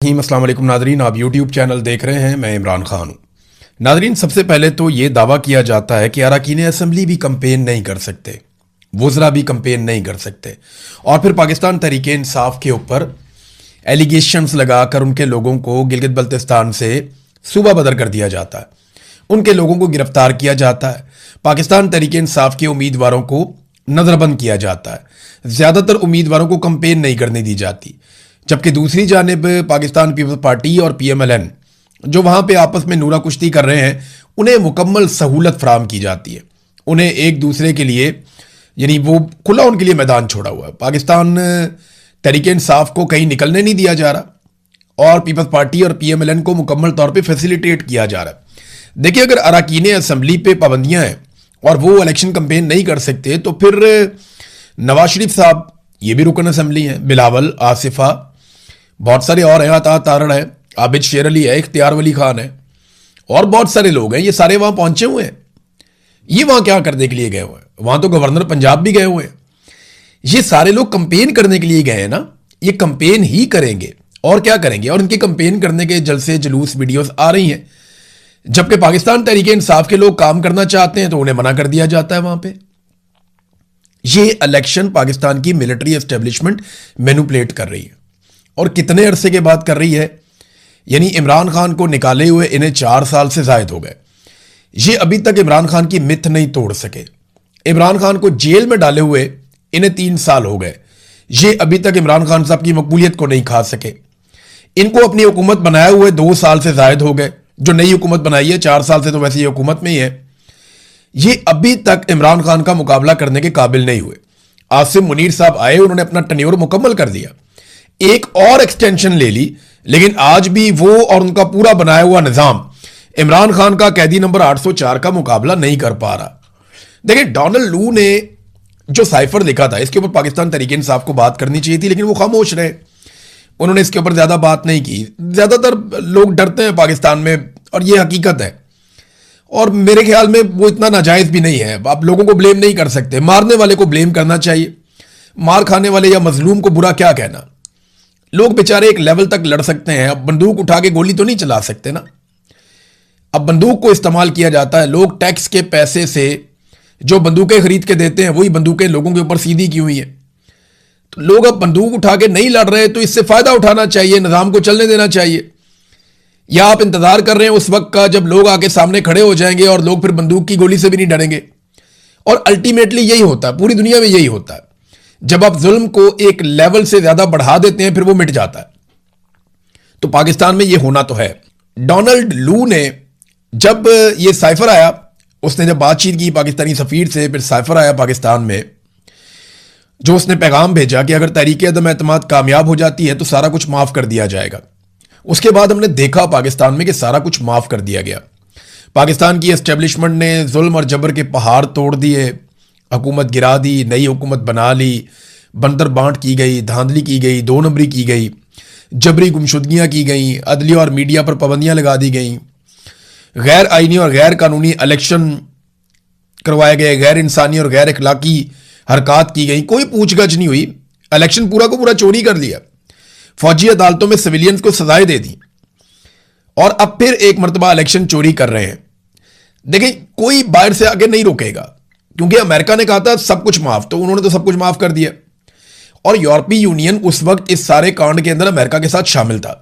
रहीम। अस्सलाम वालेकुम नादरीन, आप यूट्यूब चैनल देख रहे हैं। मैं इमरान खान हूँ। नादरीन, सबसे पहले तो ये दावा किया जाता है कि अरकान असम्बली भी कंपेन नहीं कर सकते, वज़रा भी कंपेन नहीं कर सकते, और फिर पाकिस्तान तहरीक इंसाफ के ऊपर एलिगेशंस लगाकर उनके लोगों को गिलगित बल्तिस्तान से सूबा बदर कर दिया जाता है, उनके लोगों को गिरफ्तार किया जाता है, पाकिस्तान तहरीक इंसाफ के उम्मीदवारों को नज़रबंद किया जाता है, ज़्यादातर उम्मीदवारों को कंपेन नहीं करने दी जाती। जबकि दूसरी जानिब पाकिस्तान पीपल्स पार्टी और PMLN जो वहाँ पे आपस में नूरा कुश्ती कर रहे हैं, उन्हें मुकम्मल सहूलत फराम की जाती है। उन्हें एक दूसरे के लिए, यानी वो खुला उनके लिए मैदान छोड़ा हुआ है। पाकिस्तान तहरीक इंसाफ को कहीं निकलने नहीं दिया जा रहा और पीपल्स पार्टी और PMLN को मुकम्मल तौर पर फैसिलिटेट किया जा रहा है। देखिए, अगर अरकान असम्बली पे पाबंदियाँ हैं और वो इलेक्शन कंपेन नहीं कर सकते, तो फिर नवाज शरीफ साहब ये भी रुकन असम्बली हैं, बिलावल, आसिफा, बहुत सारे और हैं, अता तारड़ है, आबिद शेर अली है, इख्तियार वली खान है, और बहुत सारे लोग हैं। ये सारे वहां पहुंचे हुए हैं। ये वहां क्या करने के लिए गए हुए हैं? वहां तो गवर्नर पंजाब भी गए हुए हैं। ये सारे लोग कंपेन करने के लिए गए हैं ना। ये कंपेन ही करेंगे और क्या करेंगे, और इनके कंपेन करने के जलसे जुलूस वीडियोस आ रही हैं। जबकि पाकिस्तान तहरीक इंसाफ के लोग काम करना चाहते हैं तो उन्हें मना कर दिया जाता है वहां पे। ये इलेक्शन पाकिस्तान की मिलिट्री एस्टेब्लिशमेंट मैनिपुलेट कर रही है, और कितने अरसे के बाद कर रही है। यानी इमरान खान को निकाले हुए इन्हें 4 साल से जायद हो गए। ये अभी तक इमरान खान की मिथ नहीं तोड़ सके। इमरान खान को जेल में डाले हुए इन्हें 3 साल हो गए। ये अभी तक इमरान खान साहब की मकबूलियत को नहीं खा सके। इनको अपनी हुकूमत बनाए हुए 2 साल से जायद हो गए। जो नई हुकूमत बनाई है 4 साल से, तो वैसे ये हुकूमत में ही है। ये अभी तक इमरान खान का मुकाबला करने के काबिल नहीं हुए। आसिम मुनीर साहब आए, उन्होंने अपना टेन्योर मुकम्मल कर दिया, एक और एक्सटेंशन ले ली, लेकिन आज भी वो और उनका पूरा बनाया हुआ निजाम इमरान खान का कैदी नंबर 804 का मुकाबला नहीं कर पा रहा। देखिए, डोनाल्ड लू ने जो साइफर लिखा था, इसके ऊपर पाकिस्तान तहरीक इंसाफ को बात करनी चाहिए थी, लेकिन वो खामोश रहे। उन्होंने इसके ऊपर ज्यादा बात नहीं की। ज्यादातर लोग डरते हैं पाकिस्तान में, और ये हकीकत है। और मेरे ख्याल में वो इतना नाजायज भी नहीं है। आप लोगों को ब्लेम नहीं कर सकते, मारने वाले को ब्लेम करना चाहिए। मार खाने वाले या मजलूम को बुरा क्या कहना। लोग बेचारे एक लेवल तक लड़ सकते हैं, अब बंदूक उठा के गोली तो नहीं चला सकते ना। अब बंदूक को इस्तेमाल किया जाता है। लोग टैक्स के पैसे से जो बंदूकें खरीद के देते हैं, वही बंदूकें लोगों के ऊपर सीधी की हुई हैं। तो लोग अब बंदूक उठा के नहीं लड़ रहे, तो इससे फायदा उठाना चाहिए, निजाम को चलने देना चाहिए। या आप इंतजार कर रहे हैं उस वक्त का जब लोग आके सामने खड़े हो जाएंगे और लोग फिर बंदूक की गोली से भी नहीं डरेंगे। और अल्टीमेटली यही होता है, पूरी दुनिया में यही होता है। जब आप जुल्म को एक लेवल से ज्यादा बढ़ा देते हैं, फिर वो मिट जाता है। तो पाकिस्तान में ये होना तो है। डोनाल्ड लू ने जब ये साइफर आया, उसने जब बातचीत की पाकिस्तानी सफीर से, फिर साइफर आया पाकिस्तान में, जो उसने पैगाम भेजा कि अगर तहरीक अदम एतमाद कामयाब हो जाती है तो सारा कुछ माफ कर दिया जाएगा। उसके बाद हमने देखा पाकिस्तान में कि सारा कुछ माफ कर दिया गया। पाकिस्तान की एस्टेब्लिशमेंट ने जुल्म और जबर के पहाड़ तोड़ दिए, हुकूमत गिरा दी, नई हुकूमत बना ली, बंदर बांट की गई, धांधली की गई, 2 नंबरी की गई, जबरी गुमशुदगियाँ की गई, अदलिया और मीडिया पर पाबंदियाँ लगा दी गई, गैर आइनी और गैर कानूनी इलेक्शन करवाए गए, गैर इंसानी और गैर अखलाकी हरकत की गई, कोई पूछगछ नहीं हुई। इलेक्शन पूरा को पूरा चोरी कर लिया, फौजी अदालतों में सिविलियंस को सजाएं दे दी, और अब फिर एक मरतबा इलेक्शन चोरी कर रहे हैं। देखिए, कोई बाहर से आगे नहीं रोकेगा, क्योंकि अमेरिका ने कहा था सब कुछ माफ, तो उन्होंने तो सब कुछ माफ कर दिया। और यूरोपीय यूनियन उस वक्त इस सारे कांड के अंदर अमेरिका के साथ शामिल था।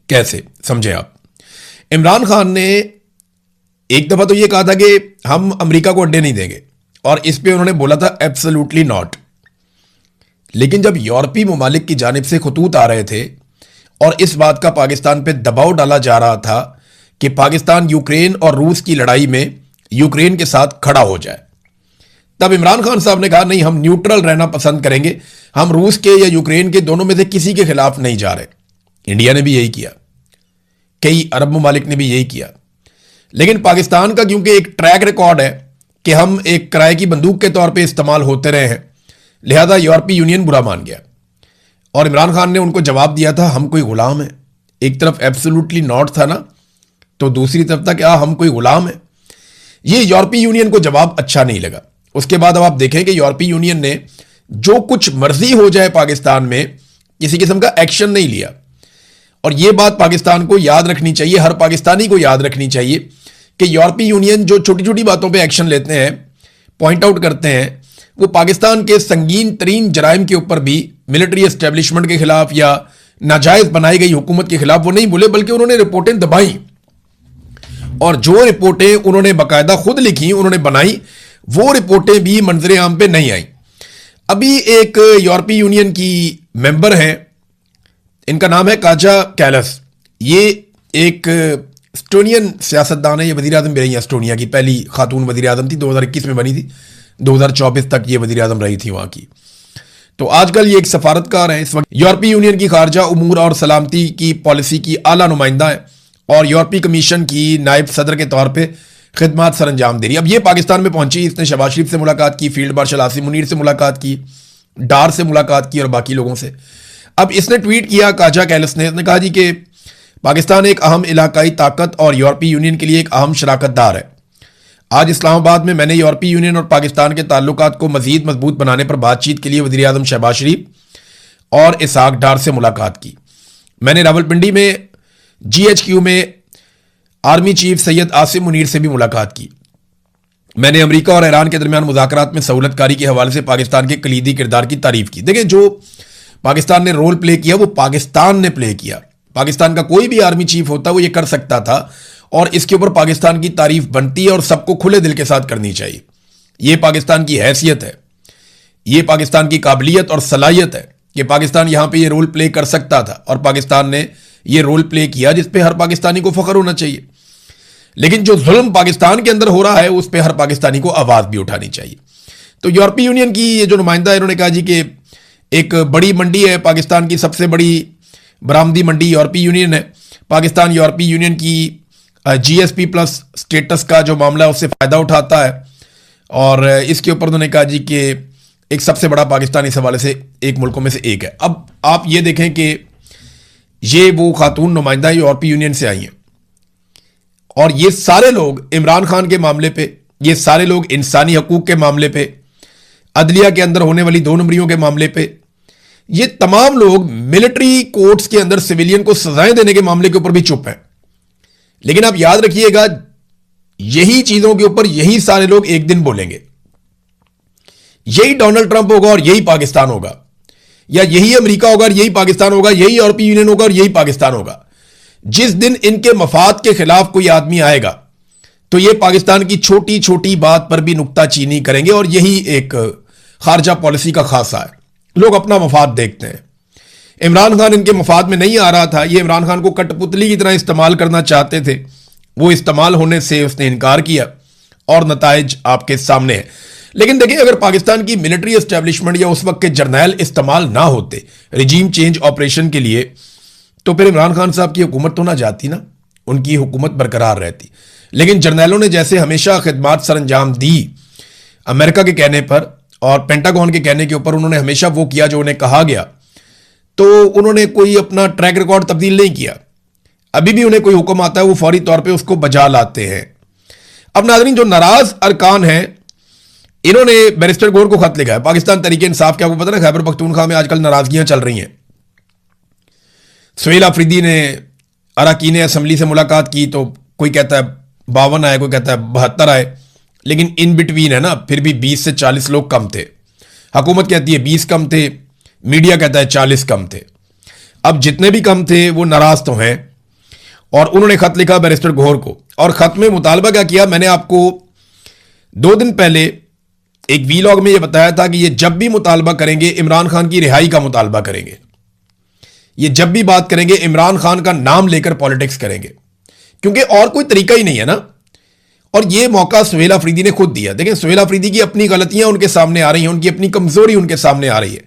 कैसे समझे आप? इमरान खान ने एक दफा तो यह कहा था कि हम अमेरिका को अड्डे नहीं देंगे, और इस पे उन्होंने बोला था एब्सोल्युटली नॉट। लेकिन जब यूरोपीय ममालिक की जानिब से खतूत आ रहे थे और इस बात का पाकिस्तान पे दबाव डाला जा रहा था कि पाकिस्तान यूक्रेन और रूस की लड़ाई में यूक्रेन के साथ खड़ा हो जाए, तब इमरान खान साहब ने कहा नहीं, हम न्यूट्रल रहना पसंद करेंगे, हम रूस के या यूक्रेन के दोनों में से किसी के खिलाफ नहीं जा रहे। इंडिया ने भी यही किया, कई अरब ममालिक ने भी यही किया। लेकिन पाकिस्तान का क्योंकि एक ट्रैक रिकॉर्ड है कि हम एक किराए की बंदूक के तौर पर इस्तेमाल होते रहे हैं, लिहाजा यूरोपीय यूनियन बुरा मान गया। और इमरान खान ने उनको जवाब दिया था, हम कोई गुलाम है। एक तरफ एब्सोल्युटली नॉट था ना, तो दूसरी तरफ था क्या हम कोई गुलाम है। ये यूरोपीय यूनियन को जवाब अच्छा नहीं लगा। उसके बाद अब आप देखें कि यूरोपीय यूनियन ने जो कुछ मर्जी हो जाए पाकिस्तान में, किसी किस्म का एक्शन नहीं लिया। और ये बात पाकिस्तान को याद रखनी चाहिए, हर पाकिस्तानी को याद रखनी चाहिए कि यूरोपीय यूनियन जो छोटी छोटी बातों पे एक्शन लेते हैं, पॉइंट आउट करते हैं, वो पाकिस्तान के संगीन तरीन जराइम के ऊपर भी, मिलिट्री एस्टेब्लिशमेंट के खिलाफ या नाजायज बनाई गई हुकूमत के खिलाफ वो नहीं बोले, बल्कि उन्होंने रिपोर्टें दबाई। और जो रिपोर्टें उन्होंने बाकायदा खुद लिखी, उन्होंने बनाई, वो रिपोर्टें भी मंजर आम पे नहीं आई। अभी एक यूरोपीय यूनियन की मेंबर हैं, इनका नाम है काजा कैलस। ये एक एस्टोनियन सियासतदान है, ये वज़ीर आज़म भी रही हैं, एस्टोनिया की पहली खातून वज़ीर आज़म थी, 2021 में बनी थी, 2024 तक ये वज़ीर आज़म रही थी वहाँ की। तो आजकल ये एक सफारतकार हैं, इस वक्त यूरोपीय यूनियन की खारजा उमूर और सलामती की पॉलिसी की आला नुमाइंदा है और यूरोपीय कमीशन की नायब सदर के तौर पर खिदमात सर अंजाम दे रही है। अब ये पाकिस्तान में पहुंची, इसने शहबाज शरीफ से मुलाकात की, फील्ड मार्शल आसिम मुनीर से मुलाकात की, डार से मुलाकात की और बाकी लोगों से। अब इसने ट्वीट किया, काजा कैलस ने, इसने कहा जी कि पाकिस्तान एक अहम इलाकाई ताकत और यूरोपीय यूनियन के लिए एक अहम शराकतदार है। आज इस्लामाबाद में मैंने यूरोपीय यूनियन और पाकिस्तान के ताल्लुकात को मजीद मजबूत बनाने पर बातचीत के लिए वज़ीर आज़म शहबाज शरीफ और इसहाक डार से मुलाकात की। मैंने रावलपिंडी में GHQ में आर्मी चीफ सैयद आसिम मुनीर से भी मुलाकात की। मैंने अमेरिका और ईरान के दरमियान मुज़ाकरात में सहूलतकारी के हवाले से पाकिस्तान के कलीदी किरदार की तारीफ की। देखिए, जो पाकिस्तान ने रोल प्ले किया वो पाकिस्तान ने प्ले किया। पाकिस्तान का कोई भी आर्मी चीफ होता वो ये कर सकता था और इसके ऊपर पाकिस्तान की तारीफ बनती है और सबको खुले दिल के साथ करनी चाहिए। ये पाकिस्तान की हैसियत है, ये पाकिस्तान की काबिलियत और सलाहियत है कि पाकिस्तान यहां पे ये रोल प्ले कर सकता था और पाकिस्तान ने ये रोल प्ले किया, जिस पे हर पाकिस्तानी को फख्र होना चाहिए। लेकिन जो जुल्म पाकिस्तान के अंदर हो रहा है उस पर हर पाकिस्तानी को आवाज भी उठानी चाहिए। तो यूरोपीय यूनियन की ये जो नुमाइंदा है, इन्होंने कहा जी कि एक बड़ी मंडी है, पाकिस्तान की सबसे बड़ी बरामदी मंडी यूरोपीय यूनियन है। पाकिस्तान यूरोपीय यूनियन की GSP प्लस स्टेटस का जो मामला है उससे फ़ायदा उठाता है और इसके ऊपर उन्होंने कहा जी कि एक सबसे बड़ा पाकिस्तान इस हवाले से एक मुल्कों में से एक है। अब आप ये देखें कि ये वो खातून नुमाइंदा यूरोपीय यूनियन से आई हैं और ये सारे लोग इमरान खान के मामले पे, ये सारे लोग इंसानी हकूक के मामले पे, अदलिया के अंदर होने वाली 2 नंबरियों के मामले पे, ये तमाम लोग मिलिट्री कोर्ट्स के अंदर सिविलियन को सजाएं देने के मामले के ऊपर भी चुप हैं। लेकिन आप याद रखिएगा, यही चीजों के ऊपर यही सारे लोग एक दिन बोलेंगे। यही डोनाल्ड ट्रंप होगा और यही पाकिस्तान होगा, या यही अमेरिका होगा और यही पाकिस्तान होगा, यही यूरोपीय यूनियन होगा और यही पाकिस्तान होगा। जिस दिन इनके मफाद के खिलाफ कोई आदमी आएगा तो ये पाकिस्तान की छोटी छोटी बात पर भी नुक्ताचीनी करेंगे और यही एक खारजा पॉलिसी का खासा है। लोग अपना मफाद देखते हैं। इमरान खान इनके मफाद में नहीं आ रहा था, ये इमरान खान को कठपुतली की तरह इस्तेमाल करना चाहते थे, वो इस्तेमाल होने से उसने इनकार किया और नताइज आपके सामने है। लेकिन देखिए, अगर पाकिस्तान की मिलिट्री एस्टेब्लिशमेंट या उस वक्त के जर्नैल इस्तेमाल ना होते रिजीम चेंज ऑपरेशन के लिए, तो फिर इमरान खान साहब की हुकूमत तो ना जाती ना, उनकी हुकूमत बरकरार रहती। लेकिन जर्नैलों ने जैसे हमेशा खिदमात सर अंजाम दी अमेरिका के कहने पर और पेंटागन के कहने के ऊपर, उन्होंने हमेशा वो किया जो उन्हें कहा गया, तो उन्होंने कोई अपना ट्रैक रिकॉर्ड तब्दील नहीं किया। अभी भी उन्हें कोई हुक्म आता है वो फौरी तौर पे उसको बजा लाते हैं। अब नाज़रीन, जो नाराज अरकान हैं, इन्होंने बैरिस्टर गौर को खत लिखा है। पाकिस्तान तरीके इंसाफ के, आपको पता ना, खैबर पख्तूनख्वा में आजकल नाराजगियां चल रही हैं। सुहेल अफरीदी ने अरकान असम्बली से मुलाकात की तो कोई कहता है 52 आए, कोई कहता है 72 आए, लेकिन इन बिटवीन है ना, फिर भी 20 से 40 लोग कम थे। हुकूमत कहती है 20 कम थे, मीडिया कहता है 40 कम थे। अब जितने भी कम थे वो नाराज तो हैं और उन्होंने खत लिखा बैरिस्टर गौहर को, और खत में मुतालबा क्या किया, मैंने आपको 2 दिन पहले एक वीलॉग में यह बताया था कि ये जब भी मुतालबा करेंगे इमरान खान की रिहाई का मुतालबा करेंगे। ये जब भी बात करेंगे इमरान खान का नाम लेकर पॉलिटिक्स करेंगे, क्योंकि और कोई तरीका ही नहीं है ना। और ये मौका सुहेल अफरीदी ने खुद दिया। देखें, सुहेल अफरीदी की अपनी गलतियां उनके सामने आ रही हैं, उनकी अपनी कमजोरी उनके सामने आ रही है।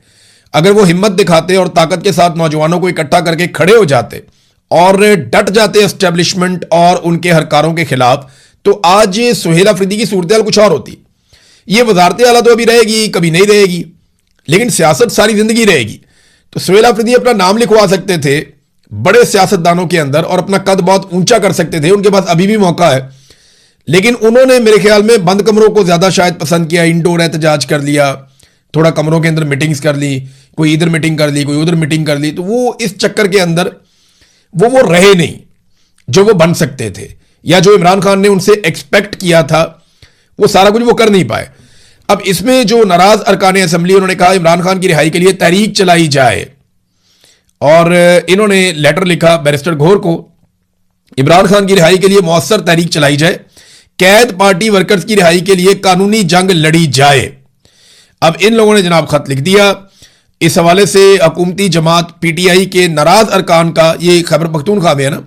अगर वो हिम्मत दिखाते और ताकत के साथ नौजवानों को इकट्ठा करके खड़े हो जाते और डट जाते एस्टेब्लिशमेंट और उनके हरकारों के खिलाफ, तो आज सुहेल अफरीदी की सूरत कुछ और होती। ये वजारत आला तो अभी रहेगी, कभी नहीं रहेगी, लेकिन सियासत सारी जिंदगी रहेगी। तो सुहेल अफरीदी अपना नाम लिखवा सकते थे बड़े सियासतदानों के अंदर और अपना कद बहुत ऊंचा कर सकते थे, उनके पास अभी भी मौका है। लेकिन उन्होंने मेरे ख्याल में बंद कमरों को ज्यादा शायद पसंद किया, इंडोर एहतजाज कर लिया, थोड़ा कमरों के अंदर मीटिंग्स कर ली, कोई इधर मीटिंग कर ली, कोई उधर मीटिंग कर ली। तो वो इस चक्कर के अंदर वो रहे नहीं जो वो बन सकते थे, या जो इमरान खान ने उनसे एक्सपेक्ट किया था वो सारा कुछ वो कर नहीं पाए। अब इसमें जो नाराज अरकान असेंबली, उन्होंने कहा इमरान खान की रिहाई के लिए तहरीक चलाई जाए, और इन्होंने लेटर लिखा बैरिस्टर घोर को, इमरान खान की रिहाई के लिए मौसर तहरीक चलाई जाए, कैद पार्टी वर्कर्स की रिहाई के लिए कानूनी जंग लड़ी जाए। अब इन लोगों ने जनाब खत लिख दिया। इस हवाले से हुकूमती जमात पीटीआई के नाराज अरकान का, ये खैबर पख्तूनख्वा में है ना,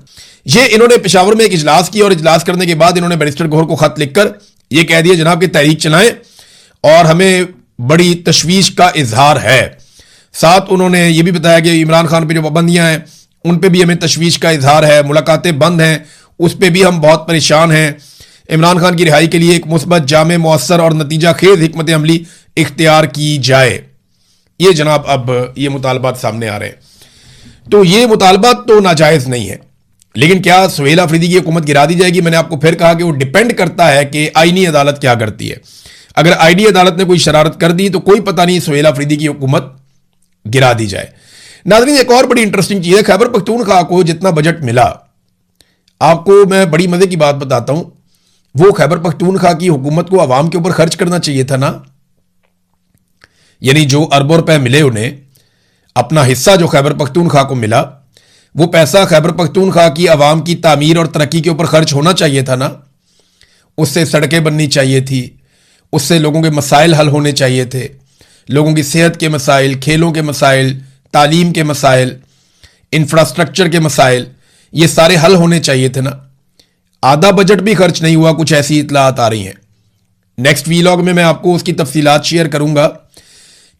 ये इन्होंने पेशावर में एक इजलास किया, और इजलास करने के बाद इन्होंने बैरिस्टर घोर को खत लिखकर ये कह दिया जनाब कि तहरीक चलाएं और हमें बड़ी तशवीश का इजहार है। साथ उन्होंने ये भी बताया कि इमरान खान पर जो पाबंदियां हैं उन पर भी हमें तशवीश का इजहार है, मुलाकातें बंद हैं उस पर भी हम बहुत परेशान हैं। इमरान खान की रिहाई के लिए एक मुस्बत, जामे, मौसर और नतीजा खेज हिकमत अमली इख्तियार की जाए। ये जनाब अब ये मुतालबात सामने आ रहे हैं। तो ये मुतालबात तो नाजायज नहीं है, लेकिन क्या सुहेल अफरीदी की हुकूमत गिरा दी जाएगी? मैंने आपको फिर कहा कि वो डिपेंड करता है कि आईनी अदालत क्या करती है। अगर आईनी अदालत ने कोई शरारत कर दी तो कोई पता नहीं, सुहेल अफरीदी की हुकूमत गिरा दी जाए। नाज़रीन, एक और बड़ी इंटरेस्टिंग चीज है, खैबर पख्तूनख्वा को जितना बजट मिला, आपको मैं बड़ी मजे की बात बताता हूं, वो खैबर पख्तूनख्वा की हुकूमत को अवाम के ऊपर खर्च करना चाहिए था ना। यानी जो अरबों रुपए मिले उन्हें, अपना हिस्सा जो खैबर पख्तूनख्वा को मिला, वो पैसा खैबर पख्तूनख्वा की आवाम की तामीर और तरक्की के ऊपर खर्च होना चाहिए था ना। उससे सड़कें बननी चाहिए थी, उससे लोगों के मसाइल हल होने चाहिए थे, लोगों की सेहत के मसाइल, खेलों के मसाइल, तालीम के मसाइल, इंफ्रास्ट्रक्चर के मसाइल, ये सारे हल होने चाहिए थे ना। आधा बजट भी खर्च नहीं हुआ, कुछ ऐसी इतलात आ रही हैं। नेक्स्ट वीलॉग में मैं आपको उसकी तफसीलात शेयर करूंगा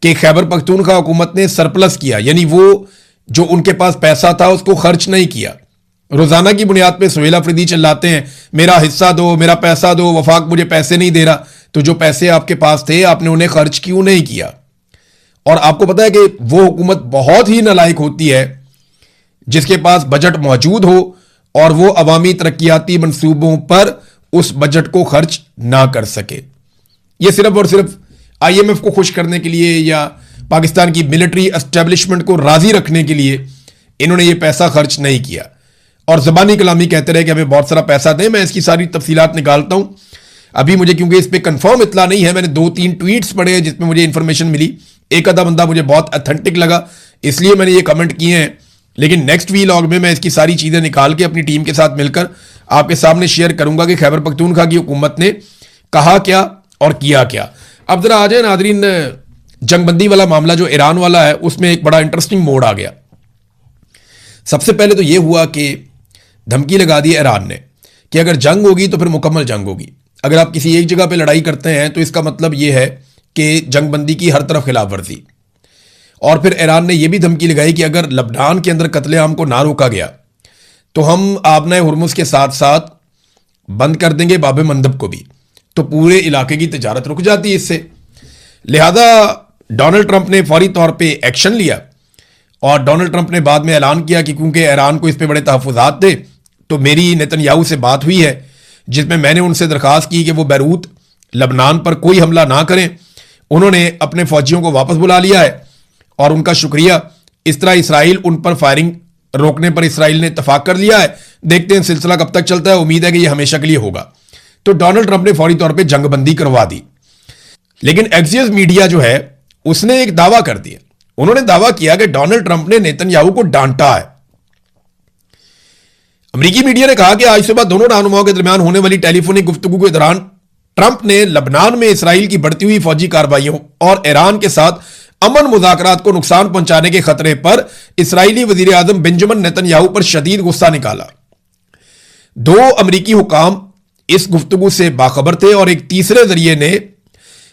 कि खैबर पख्तूनख्वा हुकूमत ने सरप्लस किया, यानी वो जो उनके पास पैसा था उसको खर्च नहीं किया। रोजाना की बुनियाद पे सुहेल अफरीदी चिल्लाते हैं मेरा हिस्सा दो, मेरा पैसा दो, वफाक मुझे पैसे नहीं दे रहा। तो जो पैसे आपके पास थे आपने उन्हें खर्च क्यों नहीं किया? और आपको पता है कि वो हुकूमत बहुत ही नालायक होती है जिसके पास बजट मौजूद हो और वो अवामी तरक्याती मंसूबों पर उस बजट को खर्च ना कर सके। ये सिर्फ और सिर्फ IMF को खुश करने के लिए या पाकिस्तान की मिलिट्री एस्टेब्लिशमेंट को राजी रखने के लिए इन्होंने ये पैसा खर्च नहीं किया, और जबानी कलामी कहते रहे कि हमें बहुत सारा पैसा दें। मैं इसकी सारी तफसीलात निकालता हूं अभी, मुझे क्योंकि इस पर कंफर्म इतला नहीं है। मैंने 2-3 ट्वीट्स पढ़े जिसमें मुझे इंफॉर्मेशन मिली, एक आधा बंदा मुझे बहुत अथेंटिक लगा, इसलिए मैंने ये कमेंट किए हैं। लेकिन नेक्स्ट वीलॉग में मैं इसकी सारी चीजें निकाल के अपनी टीम के साथ मिलकर आपके सामने शेयर करूंगा कि खैबर पख्तूनख्वा की हुकूमत ने कहा क्या और किया क्या। अब जरा आ जाए नादरीन, जंगबंदी वाला मामला जो ईरान वाला है उसमें एक बड़ा इंटरेस्टिंग मोड़ आ गया। सबसे पहले तो यह हुआ कि धमकी लगा दी ईरान ने कि अगर जंग होगी तो फिर मुकम्मल जंग होगी। अगर आप किसी एक जगह पे लड़ाई करते हैं तो इसका मतलब यह है कि जंगबंदी की हर तरफ खिलाफ वर्जी। और फिर ईरान ने यह भी धमकी लगाई कि अगर लबनान के अंदर कत्लेआम को ना रोका गया तो हम आबना हुर्मुज के साथ साथ बंद कर देंगे बाब मंदब को भी, तो पूरे इलाके की तिजारत रुक जाती है इससे। लिहाजा डोनाल्ड ट्रंप ने फौरी तौर पे एक्शन लिया, और डोनाल्ड ट्रंप ने बाद में ऐलान किया कि क्योंकि ईरान को इस पे बड़े तहफ़्फ़ुज़ात थे, तो मेरी नेतन्याहू से बात हुई है जिसमें मैंने उनसे दरख्वास्त की कि वो बैरूत लबनान पर कोई हमला ना करें। उन्होंने अपने फौजियों को वापस बुला लिया है और उनका शुक्रिया। इस तरह इसराइल उन पर फायरिंग रोकने पर इसराइल ने इत्तफाक कर लिया है। देखते हैं सिलसिला कब तक चलता है, उम्मीद है कि यह हमेशा के लिए होगा। तो डोनाल्ड ट्रंप ने फौरी तौर पर जंगबंदी करवा दी। लेकिन एक्सियस मीडिया जो है उसने एक दावा कर दिया। उन्होंने दावा किया कि डोनाल्ड ट्रंप ने नेतन्याहू को डांटा है। अमेरिकी मीडिया ने कहा कि आज सुबह दोनों रहनुमाओं के दरमियान होने वाली टेलीफोनिक गुफ्तगू के दौरान ट्रंप ने लबनान में इसराइल की बढ़ती हुई फौजी कार्रवाइयों और ईरान के साथ अमन मुज़ाकरात को नुकसान पहुंचाने के खतरे पर इसराइली वजीर आजम बेंजामिन नेतन्याहू पर शदीद गुस्सा निकाला। दो अमेरिकी हुकाम इस गुफ्तगू से बाखबर थे, और एक तीसरे जरिए ने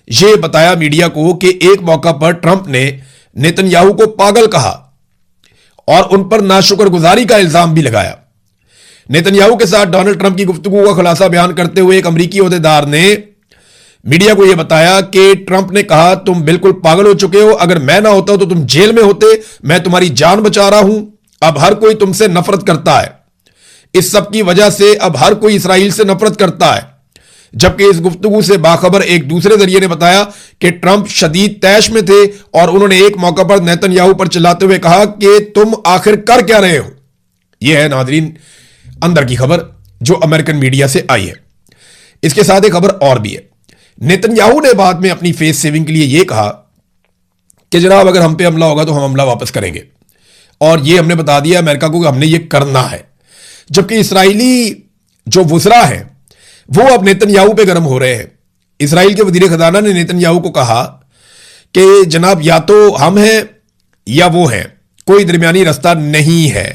यह बताया मीडिया को कि एक मौका पर ट्रंप ने नेतन्याहू को पागल कहा और उन पर नाशुक्रगुजारी का इल्जाम भी लगाया। नेतन्याहू के साथ डोनाल्ड ट्रंप की गुफ्तगू का खुलासा बयान करते हुए एक अमेरिकी ओहदेदार ने मीडिया को यह बताया कि ट्रंप ने कहा तुम बिल्कुल पागल हो चुके हो, अगर मैं ना होता तो तुम जेल में होते, मैं तुम्हारी जान बचा रहा हूं। अब हर कोई तुमसे नफरत करता है, इस सब की वजह से अब हर कोई इसराइल से नफरत करता है। जबकि इस गुफ्तगू से बाखबर एक दूसरे जरिए ने बताया कि ट्रंप शदीद तैश में थे और उन्होंने एक मौका पर नेतन्याहू पर चिल्लाते हुए कहा कि तुम आखिर कर क्या रहे हो। यह है नादरीन अंदर की खबर जो अमेरिकन मीडिया से आई है। इसके साथ एक खबर और भी है। नेतन्याहू ने बाद में अपनी फेस सेविंग के लिए यह कहा कि जनाब अगर हम पे हमला होगा तो हम हमला वापस करेंगे, और यह हमने बता दिया अमेरिका को कि हमने ये करना है। जबकि इसराइली जो वुज़रा है वो अब नेतन्याहू पे गर्म हो रहे हैं। इसराइल के वजीर खजाना ने नेतन्याहू को कहा कि जनाब या तो हम हैं या वो हैं, कोई दरमियानी रास्ता नहीं है,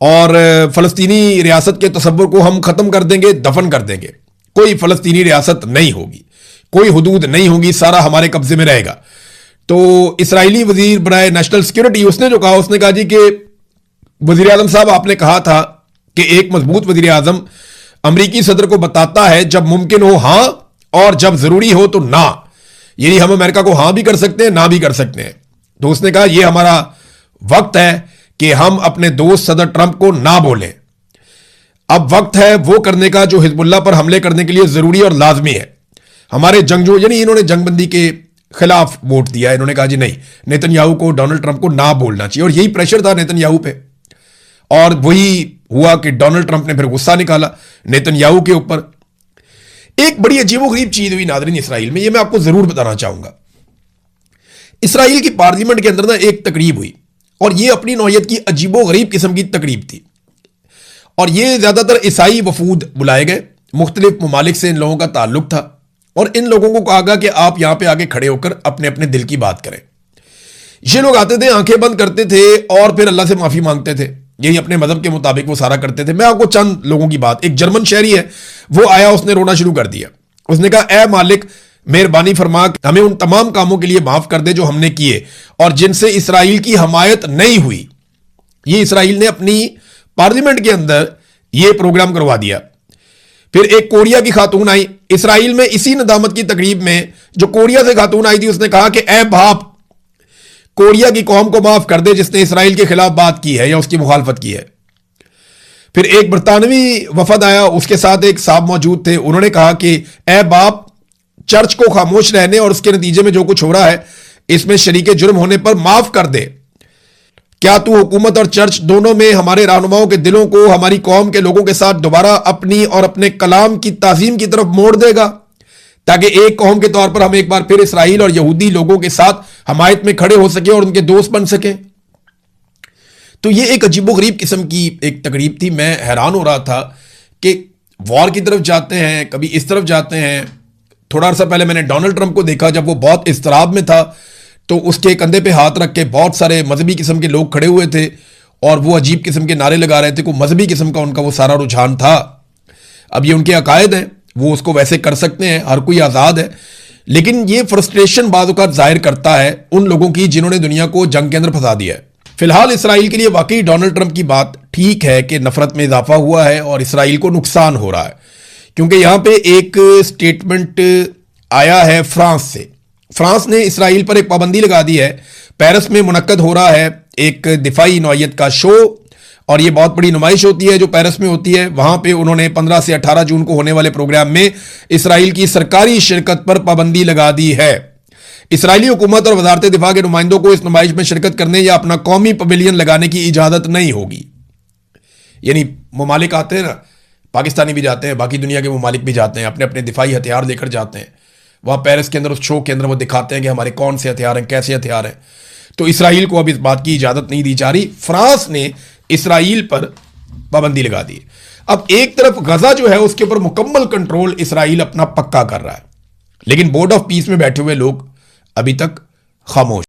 और फलस्तीनी रियासत के तसव्वुर को हम खत्म कर देंगे, दफन कर देंगे। कोई फलस्तीनी रियासत नहीं होगी, कोई हुदूद नहीं होगी, सारा हमारे कब्जे में रहेगा। तो इसराइली वजीर बराए नेशनल सिक्योरिटी उसने जो कहा, उसने कहा जी कि वजीर आजम साहब आपने कहा था कि एक मजबूत वजीर आजम अमरीकी सदर को बताता है जब मुमकिन हो हां और जब जरूरी हो तो ना, यानी हम अमेरिका को हां भी कर सकते हैं ना भी कर सकते हैं। तो उसने कहा यह हमारा वक्त है कि हम अपने दोस्त सदर ट्रंप को ना बोलें। अब वक्त है वो करने का जो हिजबुल्लाह पर हमले करने के लिए जरूरी और लाजमी है। हमारे जंगजू, यानी इन्होंने जंगबंदी के खिलाफ वोट दिया। इन्होंने कहा जी नहीं, नेतन्याहू को, डोनाल्ड ट्रंप को ना बोलना चाहिए, और यही प्रेशर था नेतन्याहू पे। और वही हुआ कि डोनाल्ड ट्रंप ने फिर गुस्सा निकाला नेतन्याहू के ऊपर। एक बड़ी अजीबोगरीब चीज हुई नादरीन इसराइल में, यह मैं आपको जरूर बताना चाहूंगा। इसराइल की पार्लियामेंट के अंदर ना एक तकरीब हुई, और यह अपनी नौयत की अजीबोगरीब किस्म की तकरीब थी। और यह ज्यादातर ईसाई वफूद बुलाए गए, मुख्तलिफ ममालिक से इन लोगों का ताल्लुक था, और इन लोगों को कहा गया कि आप यहां पे आगे खड़े होकर अपने अपने दिल की बात करें। ये लोग आते थे, आंखें बंद करते थे और फिर अल्लाह से माफी मांगते थे। यही अपने मजहब के मुताबिक वो सारा करते थे। मैं आपको चंद लोगों की बात, एक जर्मन शहरी है, वो आया, उसने रोना शुरू कर दिया। उसने कहा ए मालिक, मेहरबानी फरमा हमें उन तमाम कामों के लिए माफ कर दे जो हमने किए और जिनसे इसराइल की हमायत नहीं हुई। ये इसराइल ने अपनी पार्लियामेंट के अंदर यह प्रोग्राम करवा दिया। फिर एक कोरिया की खातून आई इसराइल में, इसी नदामत की तकरीब में जो कोरिया से खातून आई थी, उसने कहा कि ए बाप, कोरिया की कौम को माफ कर दे जिसने इसराइल के खिलाफ बात की है या उसकी मुखालफत की है। फिर एक बरतानवी वफद आया, उसके साथ एक साहब मौजूद थे, उन्होंने कहा कि ए बाप, चर्च को खामोश रहने और उसके नतीजे में जो कुछ हो रहा है इसमें शरीके जुर्म होने पर माफ कर दे। क्या तू हुकूमत और चर्च दोनों में हमारे रहनुमाओं के दिलों को हमारी कौम के लोगों के साथ दोबारा अपनी और अपने कलाम की ताजीम की तरफ मोड़ देगा, ताकि एक कौम के तौर पर हम एक बार फिर इसराइल और यहूदी लोगों के साथ हमायत में खड़े हो सके और उनके दोस्त बन सके। तो यह एक अजीबोगरीब किस्म की एक तकरीब थी। मैं हैरान हो रहा था कि वॉर की तरफ जाते हैं, कभी इस तरफ जाते हैं। थोड़ा अर्सा पहले मैंने डोनाल्ड ट्रंप को देखा, जब वो बहुत इस्तराब में था तो उसके कंधे पे हाथ रख के बहुत सारे मजहबी किस्म के लोग खड़े हुए थे और वो अजीब किस्म के नारे लगा रहे थे। कोई मजहबी किस्म का उनका वो सारा रुझान था। अब ये उनके अकायद हैं, वो उसको वैसे कर सकते हैं, हर कोई आज़ाद है, लेकिन ये फ्रस्ट्रेशन बाज़-औक़ात जाहिर करता है उन लोगों की जिन्होंने दुनिया को जंग के अंदर फंसा दिया है। फिलहाल इसराइल के लिए वाकई डोनाल्ड ट्रंप की बात ठीक है कि नफरत में इजाफा हुआ है और इसराइल को नुकसान हो रहा है, क्योंकि यहां पे एक स्टेटमेंट आया है फ्रांस से। फ्रांस ने इसराइल पर एक पाबंदी लगा दी है। पेरिस में मुनक्कद हो रहा है एक दिफाई नौयत का शो, और यह बहुत बड़ी नुमाइश होती है जो पेरिस में होती है। वहां पे उन्होंने 15 से 18 जून को होने वाले प्रोग्राम में इसराइल की सरकारी शिरकत पर पाबंदी लगा दी है। इसराइली हुकूमत और वजारत दिफा के नुमाइंदों को इस नुमाइश में शिरकत करने या अपना कौमी पवेलियन लगाने की इजाजत नहीं होगी। यानी ममालिक आते हैं ना, पाकिस्तानी भी जाते हैं, बाकी दुनिया के ममालिक भी जाते हैं, अपने अपने दिफाई हथियार लेकर जाते हैं। वहां पेरिस के अंदर उस शो के अंदर वो दिखाते हैं कि हमारे कौन से हथियार हैं, कैसे हथियार हैं। तो इसराइल को अब इस बात की इजाजत नहीं दी जा रही। फ्रांस ने इसराइल पर पाबंदी लगा दी। अब एक तरफ गजा जो है उसके ऊपर मुकम्मल कंट्रोल इसराइल अपना पक्का कर रहा है, लेकिन बोर्ड ऑफ पीस में बैठे हुए लोग अभी तक खामोश।